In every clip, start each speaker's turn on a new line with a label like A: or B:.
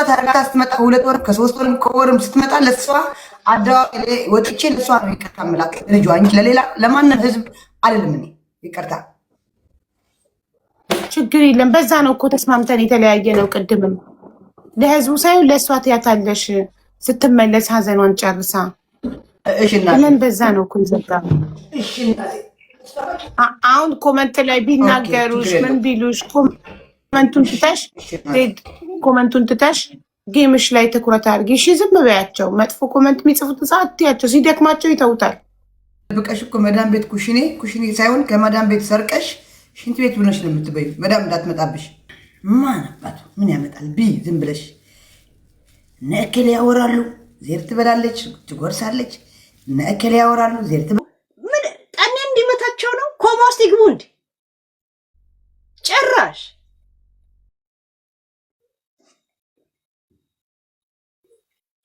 A: ታርጋ ስትመጣ 2 ወር ከ3 ወር ከወርም ስትመጣ ለሷ አደዋውሌ ወጥቼ ለሷ ነው ይቅርታ መላክ ልጇ እንጂ ለሌላ ለማንም ህዝብ አይደለም። እኔ ይቅርታ
B: ችግር የለም። በዛ ነው እኮ ተስማምተን የተለያየ ነው። ቅድምም ለህዝቡ ሳይሆን ለሷ ትያታለሽ ስትመለስ ሀዘኗን ጨርሳ።
A: እሺና
B: ምን በዛ ነው እኮ ይዘጋ።
A: እሺና
B: አሁን ኮመንት ላይ ቢናገሩሽ ምን ቢሉሽ ኮመንቱን ትተሽ ጌምሽ ላይ ትኩረት አድርጊ። እሺ ዝም በያቸው። መጥፎ ኮመንት የሚጽፉት ሰዓት ትያቸው፣ ሲደክማቸው ይተውታል።
A: በቃሽ እኮ መዳም ቤት ኩሽኔ ሳይሆን ከመዳም ቤት ሰርቀሽ ሽንት ቤት ብለሽ ነው የምትበዩ። መዳም እንዳትመጣብሽ። ማን አባቱ ምን ያመጣል? ዝም ብለሽ ነእከሌ ያወራሉ፣ ዜር ትበላለች፣ ትጎርሳለች። ነእከሌ ያወራሉ፣ ዜር
C: ምን ጠኔ እንዲመታቸው ነው። ኮማ ውስጥ ይግቡ እንዲ ጭራሽ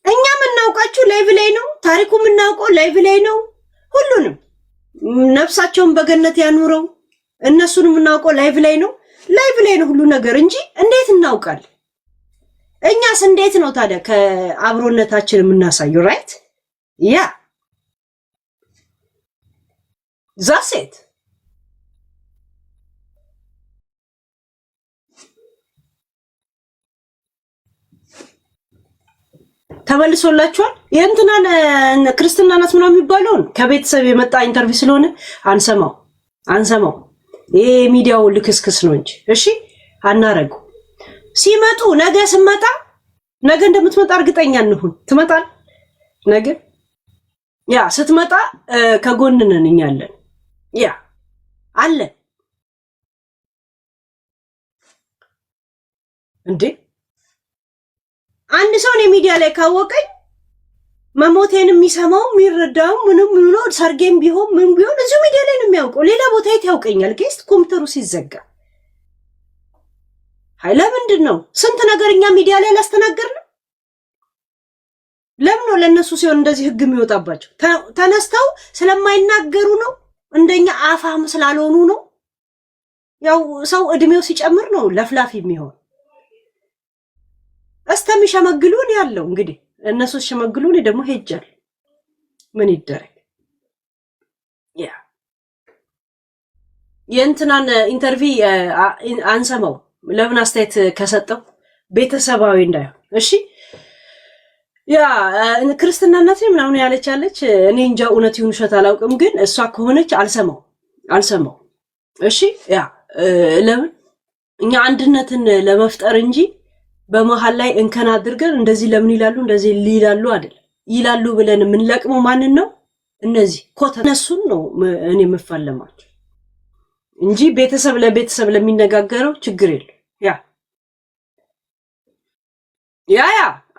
C: እኛ የምናውቃችሁ ላይቭ ላይ ነው። ታሪኩ የምናውቀው ላይቭ ላይ ነው። ሁሉንም ነፍሳቸውን በገነት ያኑረው። እነሱን የምናውቀው ላይቭ ላይ ነው። ላይቭ ላይ ነው ሁሉ ነገር እንጂ እንዴት እናውቃለን? እኛስ እንዴት ነው ታዲያ ከአብሮነታችን የምናሳየው? ራይት ያ ዛሴት ተመልሶላችኋል። የእንትናን ክርስትና ናት ምናምን የሚባለውን ከቤተሰብ የመጣ ኢንተርቪው ስለሆነ አንሰማው። ይሄ ሚዲያው ልክስክስ ነው እንጂ እሺ አናረጉ። ሲመጡ ነገ እንደምትመጣ እርግጠኛ እንሁን። ትመጣል ነገ። ያ ስትመጣ ከጎን ነን እኛ አለን። ያ አለን እንዴ አንድ ሰው ሚዲያ ላይ ካወቀኝ መሞቴን የሚሰማው የሚረዳው ምንም ብሎ ሰርጌም ቢሆን ምን ቢሆን እዚሁ ሚዲያ ላይ ነው የሚያውቀው። ሌላ ቦታ የት ያውቀኛል? ጌስት ኮምፒውተሩ ሲዘጋ ሃይ ለምንድን ነው ስንት ነገርኛ ሚዲያ ላይ አላስተናገርንም? ለምን ነው ለነሱ ሲሆን እንደዚህ ህግ የሚወጣባቸው? ተነስተው ስለማይናገሩ ነው? እንደኛ አፋም ስላልሆኑ ነው? ያው ሰው እድሜው ሲጨምር ነው ለፍላፊ የሚሆን። እስተሚሸመግሉን ያለው እንግዲህ እነሱ ሲሸመግሉን ደግሞ ሄጃል። ምን ይደረግ? ያ የእንትናን ኢንተርቪው አንሰማው። ለምን አስተያየት ከሰጠው ቤተሰባዊ እንዳይሆን እሺ። ያ ክርስትና እናት ምናምን ያለች እኔ እንጃ እውነት ይሁን ውሸት አላውቅም፣ ግን እሷ ከሆነች አልሰማው እሺ። ያ ለምን እኛ አንድነትን ለመፍጠር እንጂ በመሃል ላይ እንከን አድርገን እንደዚህ ለምን ይላሉ እንደዚህ ይላሉ አይደል? ይላሉ ብለን የምንለቅመው ማንን ነው? እነዚህ ኮተነሱን ነው እኔ የምፋለማቸው እንጂ ቤተሰብ ለቤተሰብ ለሚነጋገረው ችግር የለም። ያ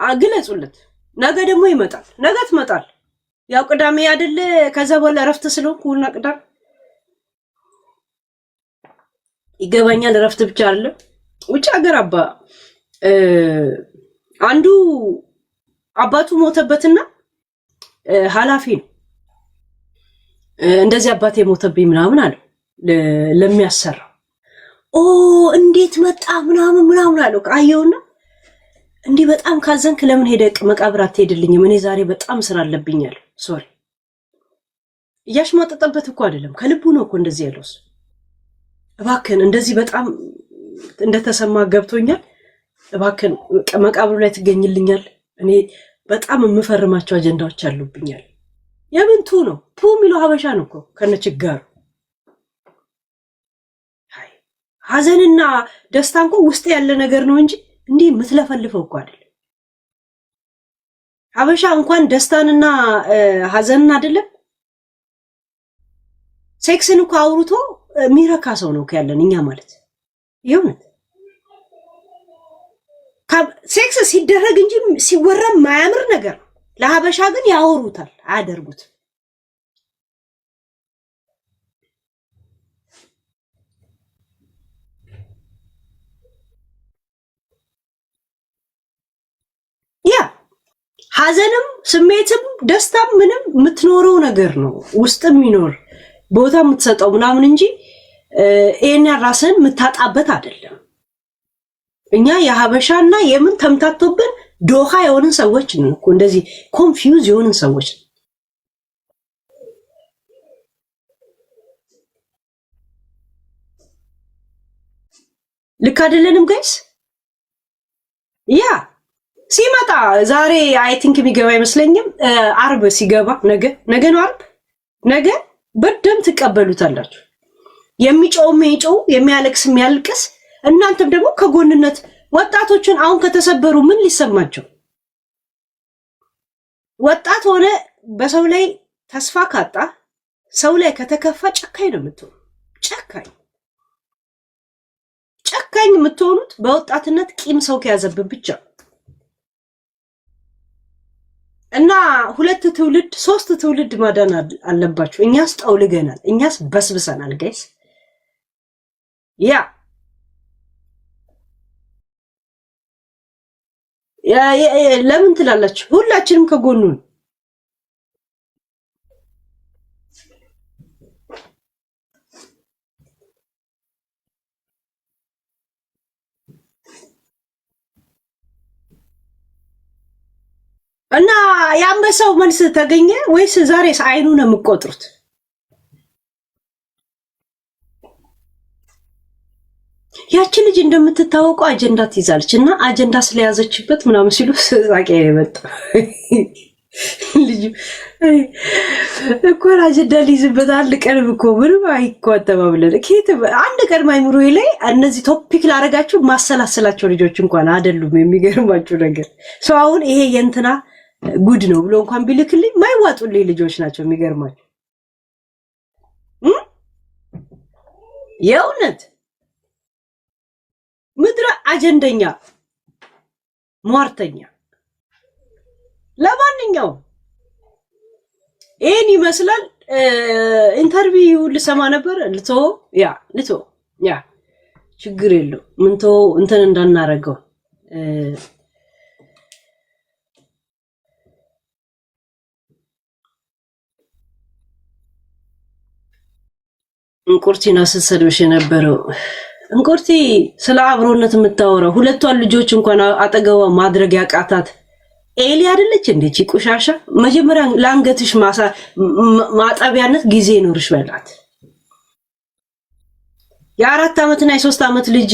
C: አግለጹለት። ነገ ደግሞ ይመጣል። ነገ ትመጣል። ያው ቅዳሜ አይደለ? ከዛ በኋላ እረፍት ስለሆንኩና ቅዳሜ ይገባኛል። እረፍት ብቻ አይደለም ውጭ ሀገር አንዱ አባቱ ሞተበትና ኃላፊ ነው እንደዚህ አባቴ ሞተብኝ ምናምን አለ ለሚያሰራው። እንዴት መጣ ምናምን አለው። አየውና እንዲህ በጣም ካዘንክ ለምን ሄደህ መቃብር አትሄድልኝም? እኔ ዛሬ በጣም ስራ አለብኛል። ሶሪ እያሽማጠጠበት እኮ አይደለም፣ ከልቡ ነው እኮ እንደዚህ ያለው። እባክህን እንደዚህ በጣም እንደተሰማ ገብቶኛል። እባክህን መቃብሩ ላይ ትገኝልኛል። እኔ በጣም የምፈርማቸው አጀንዳዎች አሉብኛል። የምንቱ ነው የሚለው ሀበሻ ነው እኮ ከነችጋሩ። ሀዘንና ደስታ እንኳ ውስጥ ያለ ነገር ነው እንጂ እንዲህ የምትለፈልፈው እኮ አይደለም። ሀበሻ እንኳን ደስታንና ሀዘንን አይደለም ሴክስን እኮ አውርቶ የሚረካ ሰው ነው ያለን እኛ ማለት ይሁን። ሴክስ ሲደረግ እንጂ ሲወራ ማያምር ነገር ነው። ለሀበሻ ግን ያወሩታል፣ አያደርጉት። ያ ሀዘንም ስሜትም ደስታም ምንም የምትኖረው ነገር ነው፣ ውስጥ የሚኖር ቦታ የምትሰጠው ምናምን እንጂ ይሄን ራስን የምታጣበት አይደለም። እኛ የሀበሻና የምን ተምታቶብን ዶሃ የሆንን ሰዎች ነው እኮ እንደዚህ ኮንፊውዝ የሆንን ሰዎች። ልክ አይደለንም ጋይስ? ያ ሲመጣ ዛሬ አይ ቲንክ የሚገባ አይመስለኝም። አርብ ሲገባ ነገ ነው አርብ። ነገ በደም ትቀበሉታላችሁ። የሚጮው የሚጮው የሚያለቅስ የሚያልቅስ፣ እናንተም ደግሞ ከጎንነት ወጣቶችን አሁን ከተሰበሩ ምን ሊሰማቸው? ወጣት ሆነ በሰው ላይ ተስፋ ካጣ ሰው ላይ ከተከፋ ጨካኝ ነው የምትሆኑ። ጨካኝ የምትሆኑት በወጣትነት ቂም ሰው ከያዘብን ብቻ እና 2 ትውልድ 3 ትውልድ ማዳን አለባችሁ። እኛስ ጠውልገናል፣ እኛስ በስብሰናል ጋይስ። ያ ለምን ትላላችሁ? ሁላችንም ከጎኑን እና የአንበሳው መልስ ተገኘ ወይስ ዛሬስ አይኑ ነው የምትቆጥሩት? ያቺ ልጅ እንደምትታወቀው አጀንዳ ትይዛለች እና አጀንዳ ስለያዘችበት ምናምን ሲሉ ሳቄ የመጣ ልጅ እኮ አጀንዳ ሊይዝበት አንድ ቀንም እኮ ምንም አይቆጠባብለን ከየት አንድ ቀን አይምሮዬ ላይ እነዚህ ቶፒክ ላደርጋችሁ ማሰላሰላቸው ልጆች እንኳን አይደሉም። የሚገርማችሁ ነገር ሰው አሁን ይሄ የእንትና ጉድ ነው ብሎ እንኳን ቢልክልኝ ማይዋጡልኝ ልጆች ናቸው። የሚገርማችሁ የእውነት ምድረ አጀንደኛ ሟርተኛ። ለማንኛውም ይሄን ይመስላል። ኢንተርቪው ልሰማ ነበር። ልቶ ችግር የለው ምንቶ እንትን እንዳናረገው እንቁርቲና ስትሰድብሽ የነበረው እንቁርቲ ስለ አብሮነት የምታወራው ሁለቷን ልጆች እንኳን አጠገቧ ማድረግ ያቃታት ኤሊ አይደለች እንዴ? ቆሻሻ መጀመሪያ ለአንገትሽ ማጠቢያነት ጊዜ ይኖርሽ በላት። የ4 ዓመትና የ3 ዓመት ልጅ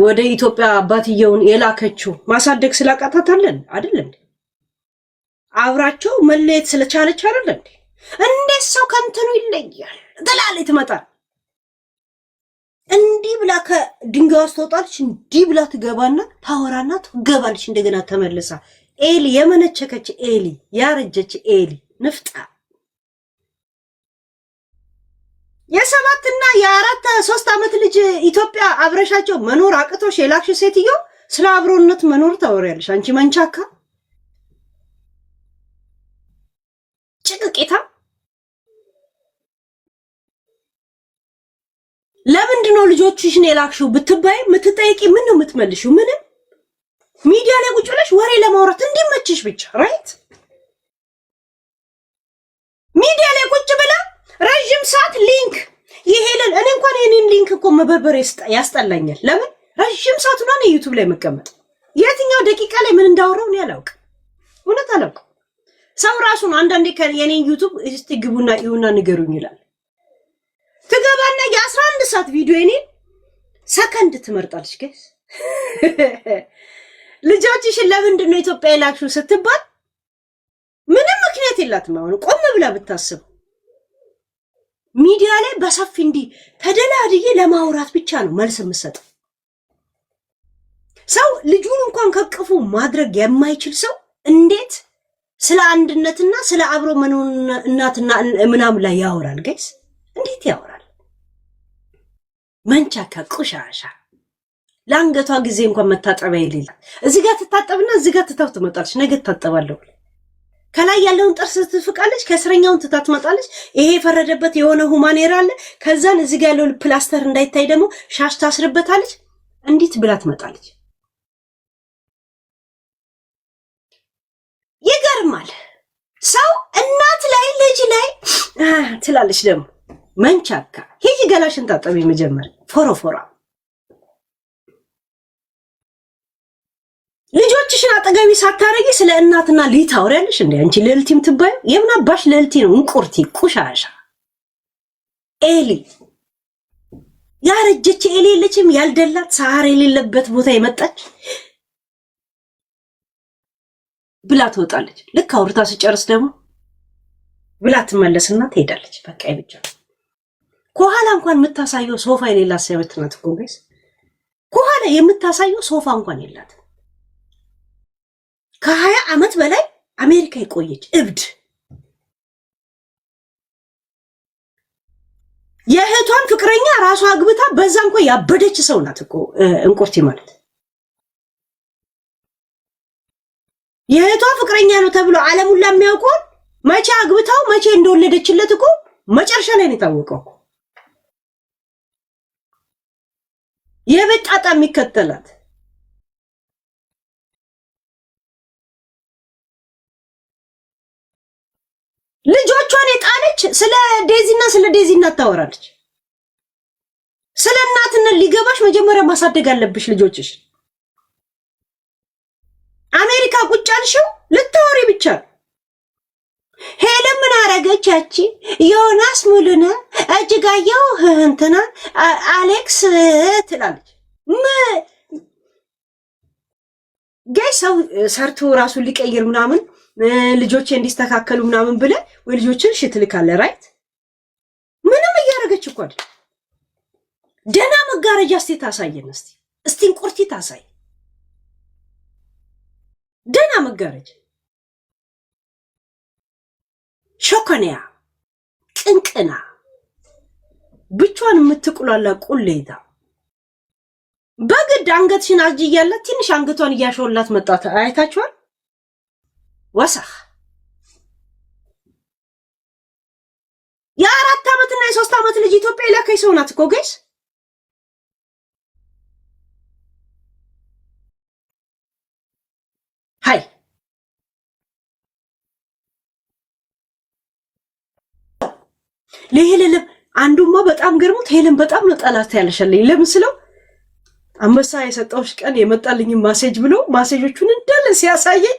C: ወደ ኢትዮጵያ አባትየውን የላከችው ማሳደግ ስላቃታታለን አይደል እንዴ? አብራቸው መለየት ስለቻለች አይደል እንዴ? እንዴት ሰው ከንተኑ ይለያል ትላለች። ትመጣል እንዲህ ብላ ከድንጋይ ውስጥ ትወጣለች፣ እንዲህ ብላ ትገባና ታወራና ትገባለች። እንደገና ተመልሳ ኤሊ የመነቸከች ኤሊ ያረጀች ኤሊ ንፍጣ የ7 እና የ3 ዓመት ልጅ ኢትዮጵያ አብረሻቸው መኖር አቅቶሽ የላክሽ ሴትዮ ስለ አብሮነት መኖር ታወሪያለሽ አንቺ መንቻካ ጭቅቂታ። ለምንድን ነው ልጆችሽን የላክሽው ብትባይ የምትጠይቂ? ምን ነው የምትመልሺው? ምንም ሚዲያ ላይ ቁጭ ብለሽ ወሬ ለማውራት እንዲመችሽ ብቻ ራይት። ሚዲያ ላይ ቁጭ ብላ ረጅም ሰዓት ሊንክ ይሄለን። እኔ እንኳን የኔን ሊንክ እኮ መበርበር ያስጠላኛል። ለምን ረጅም ሰዓት ነው ዩቲዩብ ላይ መቀመጥ? የትኛው ደቂቃ ላይ ምን እንዳወራው ነው ያላውቅ። እውነት አላውቅም። ሰው ራሱን አንዳንዴ የኔን ዩቲዩብ እስቲ ግቡና ይሁንና ንገሩኝ ይላል። ትገባና የ11 ሰዓት ቪዲዮ እኔን ሰከንድ ትመርጣለች። ጋይስ ልጆችሽን ለምንድን ነው ኢትዮጵያ የላክሽው ስትባል ምንም ምክንያት የላትም። አሁን ቆም ብላ ብታስብ ሚዲያ ላይ በሰፊ እንዲህ ተደላድዬ ለማውራት ብቻ ነው መልስ የምሰጠው። ሰው ልጁን እንኳን ከቅፉ ማድረግ የማይችል ሰው እንዴት ስለ አንድነትና ስለ አብሮ መኖር እናትና ምናምን ላይ ያወራል? ጋይስ እንዴት ያወራል? መንቻካ ቆሻሻ። ለአንገቷ ጊዜ እንኳን መታጠቢያ የሌላት እዚህ ጋር ትታጠብና እዚህ ጋር ትታው ትመጣለች። ነገ ትታጠባለሁ። ከላይ ያለውን ጥርስ ትፍቃለች፣ ከስረኛውን ትታ ትመጣለች። ይሄ የፈረደበት የሆነ ሁማኔር አለ። ከዛን እዚህ ጋር ያለው ፕላስተር እንዳይታይ ደግሞ ሻሽ ታስርበታለች። እንዴት ብላ ትመጣለች? ይገርማል። ሰው እናት ላይ ልጅ ላይ ትላለች ደግሞ መንቻካ። ሂጂ ገላሽን ታጠቢ መጀመሪያ ፎሮፎራ ልጆችሽን አጠገቢ ሳታረጊ ስለ እናትና ልጅ ታወሪያለሽ እንዴ? አንቺ ልዕልቲም ትባይ የምን አባሽ ልዕልቲ ነው? እንቁርቲ ቁሻሻ ኤሊ ያረጀች ኤሊ የለችም? ያልደላት ሳር የሌለበት ቦታ የመጣች ብላ ትወጣለች። ልክ አውርታ ስጨርስ ደግሞ ብላ ትመለስና ትሄዳለች። በቃ ይብቻ ከኋላ እንኳን የምታሳየው ሶፋ የሌላት ሰውት ናት እኮ ጋይስ። ከኋላ የምታሳየው ሶፋ እንኳን የላት። ከ20 ዓመት በላይ አሜሪካ የቆየች እብድ የእህቷን ፍቅረኛ ራሷ አግብታ በዛ እንኳን ያበደች ሰው ናት እኮ እንቁርቲ ማለት። የእህቷ ፍቅረኛ ነው ተብሎ ዓለም ሁሉ የሚያውቀው መቼ አግብታው መቼ እንደወለደችለት እኮ መጨረሻ ላይ ነው የታወቀው። የበጣጣ የሚከተላት ልጆቿን የጣለች ስለ ዴዚና ስለ ዴዚ እናት ታወራለች። ስለ እናትነት ሊገባሽ መጀመሪያ ማሳደግ አለብሽ ልጆችሽ። አሜሪካ ቁጭ አልሽው ልታወሪ ብቻ። ሄለን ምን አረገች? ያቺ ዮናስ ሙሉነ እጅጋየው እንትና አሌክስ ትላለች። ጋይ ሰው ሰርቶ ራሱን ሊቀይር ምናምን ልጆቼ እንዲስተካከሉ ምናምን ብለ ወይ ልጆችን እሺ ትልካለህ ራይት። ምንም እያረገች እኮ አይደል። ደና መጋረጃ እስቲ ታሳየን እስቲ እንቁርቲ ታሳይ። ደና መጋረጃ ሾከኒያ ቅንቅና ብቻዋን የምትቁላላ ቁሌታ በግድ አንገትሽን አጅ እያላት ትንሽ አንገቷን እያሾላት መጣት አይታችኋል። ወሳህ የ4 ዓመትና የ3 ዓመት ልጅ ኢትዮጵያ የላከች ሰው ናት እኮ ጋይስ። ሃይ ለሄለን አንዱማ በጣም ገርሞት ሄለን በጣም ነው ጠላት ያለሽልኝ ለምስለው አንበሳ የሰጠውሽ ቀን የመጣልኝ ማሴጅ ብሎ ማሴጆቹን እንዳለ ሲያሳየኝ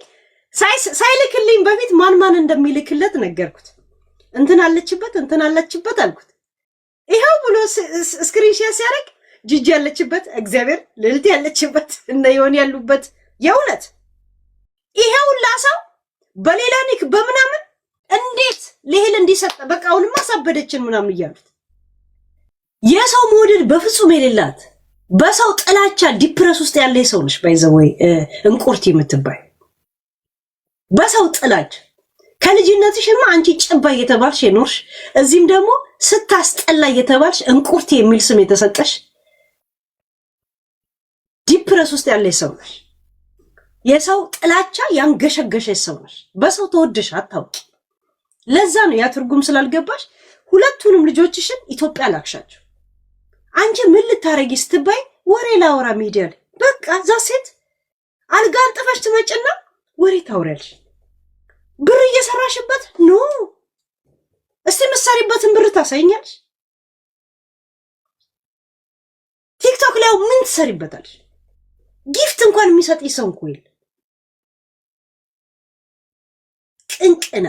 C: ሳይልክልኝ በፊት ማን እንደሚልክለት ነገርኩት። እንትን አለችበት አልኩት። ይሄው ብሎ ስክሪንሾት ሲያደርግ ጂጂ ያለችበት እግዚአብሔር ልልት ያለችበት እና ይሆን ያሉበት የእውነት ይሄው ላሳው በሌላ ኒክ በምናምን እንዴት ለሄል እንዲሰጥ በቃ አሁንማ ሳበደችን ምናምን እያሉት የሰው መውደድ በፍጹም የሌላት በሰው ጥላቻ ዲፕረስ ውስጥ ያለ ሰው ነሽ። ባይዘወይ እንቁርቲ የምትባይ በሰው ጥላቻ ከልጅነትሽማ አንቺ ጭባ እየተባልሽ የኖርሽ እዚህም ደግሞ ስታስጠላ እየተባልሽ እንቁርቲ የሚል ስም የተሰጠሽ ዲፕረስ ውስጥ ያለ ሰው ነሽ። የሰው ጥላቻ ያንገሸገሸሽ ሰው ነሽ። በሰው ተወደሽ አታውቂ። ለዛ ነው ያ ትርጉም ስላልገባሽ ሁለቱንም ልጆችሽን ኢትዮጵያ ላክሻቸው። አንቺ ምን ልታረጊ ስትባይ ወሬ ላወራ ሚዲያ ላይ በቃ እዛ ሴት አልጋ አንጥፈሽ ትመጭና ወሬ ታወሪያለሽ። ብር እየሰራሽበት ኖ እስቲ ምሳሪበትን ብር ታሳይኛለሽ። ቲክቶክ ላይ ምን ትሰሪበታለሽ? ጊፍት እንኳን የሚሰጥ ሰው እንኳን የለ። ቅንቅና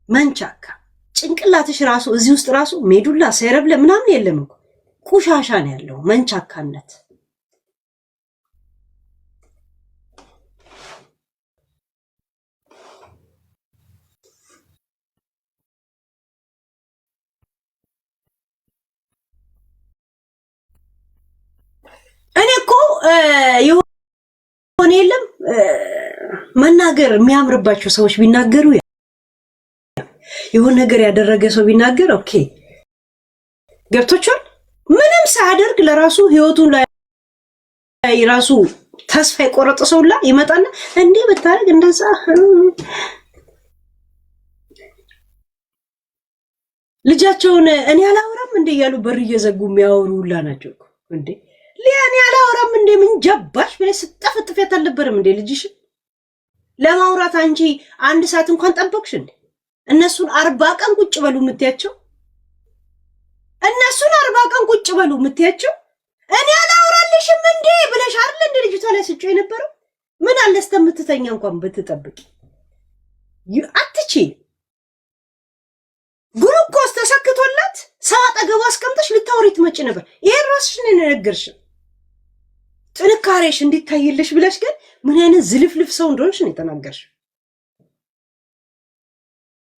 C: መንቻካ ጭንቅላትሽ ራሱ እዚህ ውስጥ ራሱ ሜዱላ ሰረብለ ምናምን የለም እኮ ቁሻሻ ነው ያለው መንቻካነት። እኔ እኮ የሆነ የለም መናገር የሚያምርባቸው ሰዎች ቢናገሩ የሆነ ነገር ያደረገ ሰው ቢናገር ኦኬ ገብቶቻል። ምንም ሳያደርግ ለራሱ ህይወቱን ላይ ራሱ ተስፋ የቆረጠ ሰውላ ይመጣና እንዴ ብታረግ እንደዛ ልጃቸውን እኔ አላወራም እንዴ ያሉ በር እየዘጉ የሚያወሩ ሁላ ናቸው እንዴ። ለኔ አላወራም እንዴ ምን ጀባሽ ብለሽ ስጠፍጥፈት አልነበረም እንዴ ልጅሽ ለማውራት አንቺ 1 ሰዓት እንኳን ጠበቅሽ እንዴ? እነሱን 40 ቀን ቁጭ በሉ የምትያቸው እነሱን 40 ቀን ቁጭ በሉ የምትያቸው እኔ አላወራልሽም እንዴ ብለሽ አይደል እንደ ልጅቷ ላይ ስጮ የነበረው? ምን አለ እስከምትተኛ እንኳን ብትጠብቂ። አትቺ ግሉኮስ ተሰክቶላት ሰው አጠገቡ አስቀምጠሽ ልታወሪ ትመጪ ነበር። ይሄን ራስሽ ነው የነገርሽው ጥንካሬሽ እንዲታይልሽ ብለሽ። ግን ምን አይነት ዝልፍልፍ ሰው እንደሆንሽ ነው የተናገርሽው።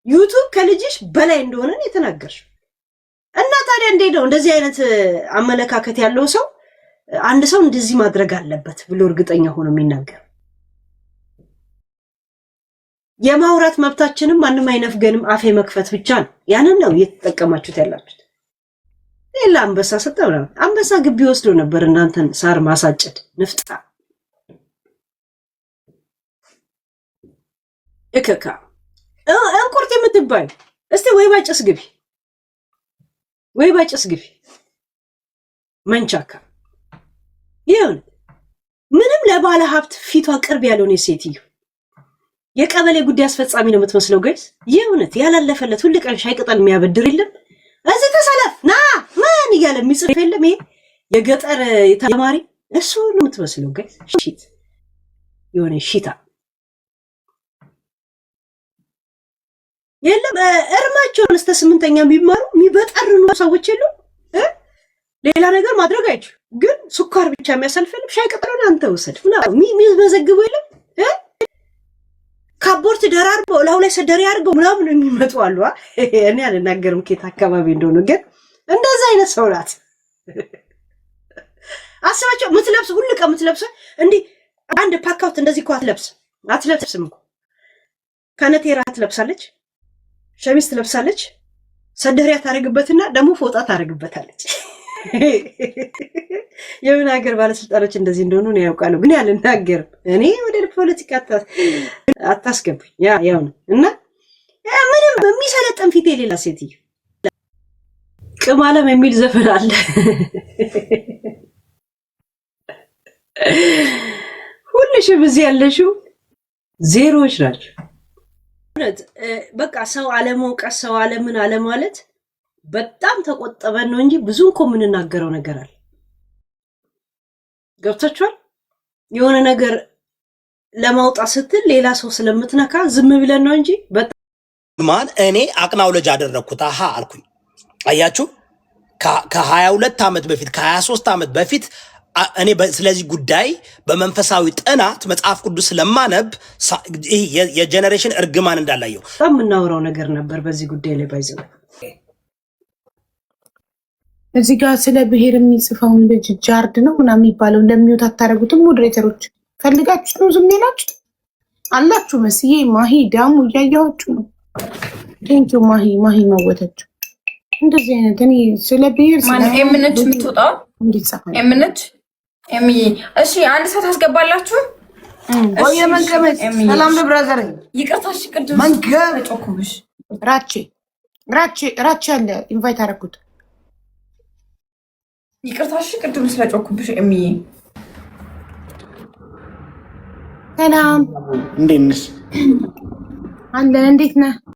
C: ዩቱብ ከልጅሽ በላይ እንደሆነ ነው የተናገርሽው። እና ታዲያ እንዴት ነው እንደዚህ አይነት አመለካከት ያለው ሰው አንድ ሰው እንደዚህ ማድረግ አለበት ብሎ እርግጠኛ ሆኖ የሚናገር? የማውራት መብታችንም ማንም አይነፍገንም፣ አፌ መክፈት ብቻ ነው። ያንን ነው እየተጠቀማችሁት ያላችሁት። ሌላ አንበሳ ሰጠው ነው። አንበሳ ግቢ ወስዶ ነበር እናንተን ሳር ማሳጨድ ንፍጣ እከካ እንቁርት የምትባይ እስቲ ወይ ባጭስ ግቢ ወይ ባጭስ ግቢ መንቻካ ይሁን። ምንም ለባለ ሀብት ፊቷ ቅርብ ያለውን ሴትዮ የቀበሌ ጉዳይ አስፈጻሚ ነው የምትመስለው። ጋይስ የእውነት ያላለፈለት ሁሉ ቀን ሻይ ቅጠል የሚያበድር የለም። እዚህ ተሰለፍ ና ማን እያለ የሚጽፍ የለም። ይሄ የገጠር ተማሪ እሱ ነው የምትመስለው። ጋይስ ሺት የሆነ ሺታ የለም። እርማቸውን እስከ 8ኛ ቢማሩ የሚበጠርኑ ሰዎች የሉ። ሌላ ነገር ማድረግ አይችሉ፣ ግን ስኳር ብቻ የሚያሳልፈልም ሻይ ቅጠሉን አንተ ውሰድ የሚመዘግቡ የለም። ካቦርት ደራርበው ላው ላይ ሰደሪ አድርገው ምናምን የሚመጡ አሉ። እኔ አልናገርም ከየት አካባቢ እንደሆነ፣ ግን እንደዛ አይነት ሰው ናት። አስባቸው ምትለብስ ሁሉ ቀን ምትለብስ እንዲህ አንድ ፓካውት እንደዚህ እኮ አትለብስም እኮ። ከነቴራ ትለብሳለች፣ ሸሚዝ ትለብሳለች፣ ሰደሪያ ታረግበትና ደግሞ ፎጣ ታረግበታለች። የምን ሀገር ባለስልጣኖች እንደዚህ እንደሆኑ ነው ያውቃሉ፣ ግን አልናገርም። እኔ ወደ ፖለቲካ አታስገቡኝ። ያው ነው እና ምንም የሚሰለጥን ፊት የሌላ ሴትዮ ቅማለም የሚል ዘፈን አለ። ሁልሽም እዚህ ያለሽው ዜሮዎች ናቸው። በቃ ሰው አለመውቀስ፣ ሰው አለምን አለማለት በጣም ተቆጠበን ነው እንጂ ብዙ እኮ የምንናገረው ነገር አለ። ገብታችኋል? የሆነ ነገር ለማውጣት ስትል ሌላ ሰው ስለምትነካ ዝም ብለን ነው እንጂ
D: ማን እኔ አቅናውለጅ አደረኩት አሃ አልኩኝ። አያችሁ ከ22 ዓመት በፊት ከ23 ዓመት በፊት እኔ ስለዚህ ጉዳይ በመንፈሳዊ ጥናት መጽሐፍ ቅዱስ ስለማነብ የጄኔሬሽን እርግማን እንዳላየው
C: በጣም የምናወራው ነገር ነበር በዚህ ጉዳይ ላይ ባይዘው።
B: እዚህ ጋር ስለ ብሔር የሚጽፈውን ልጅ ጃርድ ነው ምናምን የሚባለው ለሚውት አታረጉትም? ሞዴሬተሮች ፈልጋችሁ ነው ዝም ይላችሁ አላችሁ። መስዬ ማሂ ዳሙ እያያችሁ ነው። ቴንኪው ማሂ መወተች እንደዚህ አይነት እኔ ስለ ብሔር
E: ኤምነች የምትወጣው ኤምነች ኤምዬ እሺ፣ አንድ ሰው ታስገባላችሁ።
A: ወይ መንከመት ሰላም ለብራዘር
E: ይቅርታሽ፣ ቅድም
A: መንከም
E: ጮኩብሽ።
B: ራቼ አለ ኢንቫይት አደረኩት።
E: ይቅርታሽ፣ ቅድም ስለጮኩብሽ ኤምዬ።
B: ሰላም
D: እንዴት ነሽ?
B: አለ እንዴት ነህ?